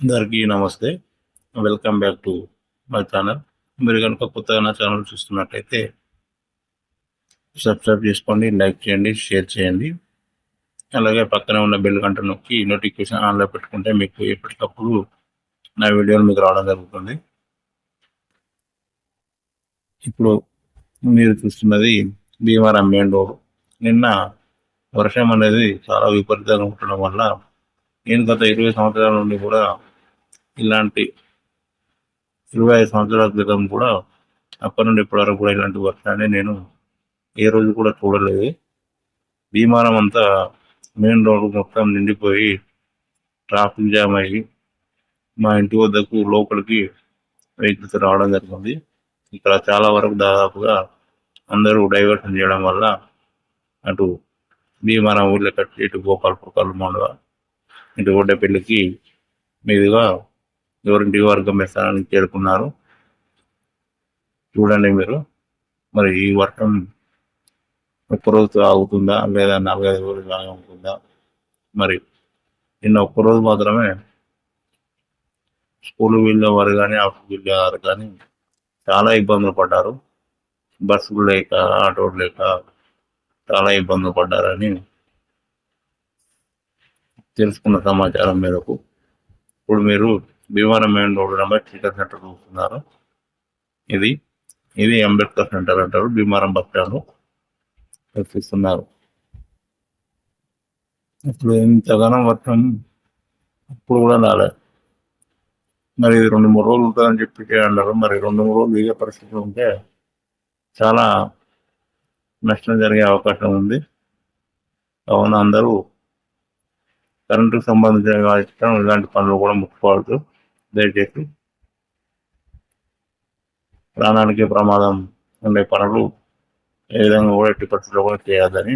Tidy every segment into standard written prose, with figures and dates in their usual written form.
అందరికీ నమస్తే. Welcome back to my channel. మీరు కనుక కొత్తగా నా ఛానల్ చూస్తున్నట్టయితే సబ్స్క్రైబ్ చేసుకోండి, లైక్ చేయండి, షేర్ చేయండి. అలాగే పక్కనే ఉన్న బెల్ గంట నొక్కి నోటిఫికేషన్ ఆన్లో పెట్టుకుంటే మీకు ఎప్పటికప్పుడు నా వీడియోలు మీకు రావడం జరుగుతుంది. ఇప్పుడు మీరు చూస్తున్నది భీమవరం మెయిన్ రోడ్. నిన్న వర్షం అనేది చాలా విపరీతంగా ఉండడం వల్ల నేను గత 20 సంవత్సరాల నుండి కూడా ఇలాంటి 25 సంవత్సరాల క్రితం కూడా అప్పటి నుండి ఇప్పటి వరకు కూడా ఇలాంటి వర్షాన్ని నేను ఏ రోజు కూడా చూడలేదు. భీమవరం అంతా మెయిన్ రోడ్డు మొత్తం నిండిపోయి ట్రాఫిక్ జామ్ అయ్యి మా ఇంటి వద్దకు లోపలికి వెహికల్స్ రావడం జరిగింది. ఇక్కడ చాలా వరకు దాదాపుగా అందరూ డైవర్షన్ చేయడం వల్ల అటు భీమవరం ఊళ్ళో కట్టి ఇటు గోపాలపురం మండల ఇటు ఒడ్డపల్లికి మీదుగా ఎవరింటి వారు గమ్యస్థానానికి చేరుకున్నారు. చూడండి మీరు. మరి ఈ వర్షం ఒక్కరోజు ఆగుతుందా లేదా 4-5 రోజులు ఉంటుందా? మరి నిన్న ఒక్కరోజు మాత్రమే స్కూల్ వెళ్ళే వారు కానీ ఆఫీస్ వెళ్ళే వారు కానీ చాలా ఇబ్బందులు పడ్డారు. బస్సులు లేక ఆటోలు లేక చాలా ఇబ్బందులు పడ్డారని తెలుసుకున్న సమాచారం మేరకు ఇప్పుడు మీరు Bhimavaram main road number theatre centre చూస్తున్నారు. ఇది అంబేద్కర్ సెంటర్ అంటారు. భీమవరం బస్ స్టాండ్ కల్పిస్తున్నారు. ఇప్పుడు ఇంతగానో వర్షం ఇప్పుడు కూడా రాలేదు. మరి 2-3 రోజులు ఉంటుందని చెప్పి అన్నారు. మరి 2-3 రోజులు ఇదే పరిస్థితి ఉంటే చాలా నష్టం జరిగే అవకాశం ఉంది. కావున అందరూ కరెంటుకు సంబంధించిన ఇలాంటి పనులు కూడా ముట్టుకోవద్దు. దయచేసి ప్రాణానికి ప్రమాదం ఉండే పనులు ఏ విధంగా కూడా ఎట్టి పరిస్థితుల్లో కూడా చేయొద్దని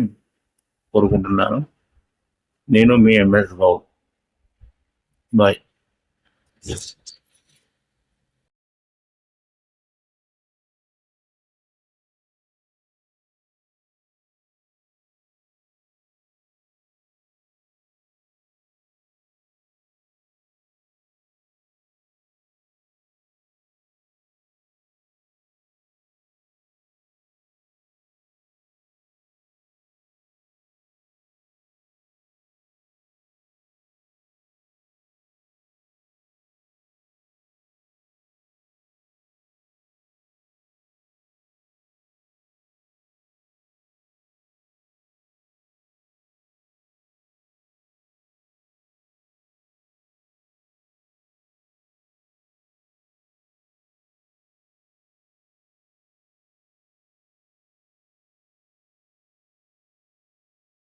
కోరుకుంటున్నాను. నేను మీ ఎంఎస్ గౌడ్. బాయ్.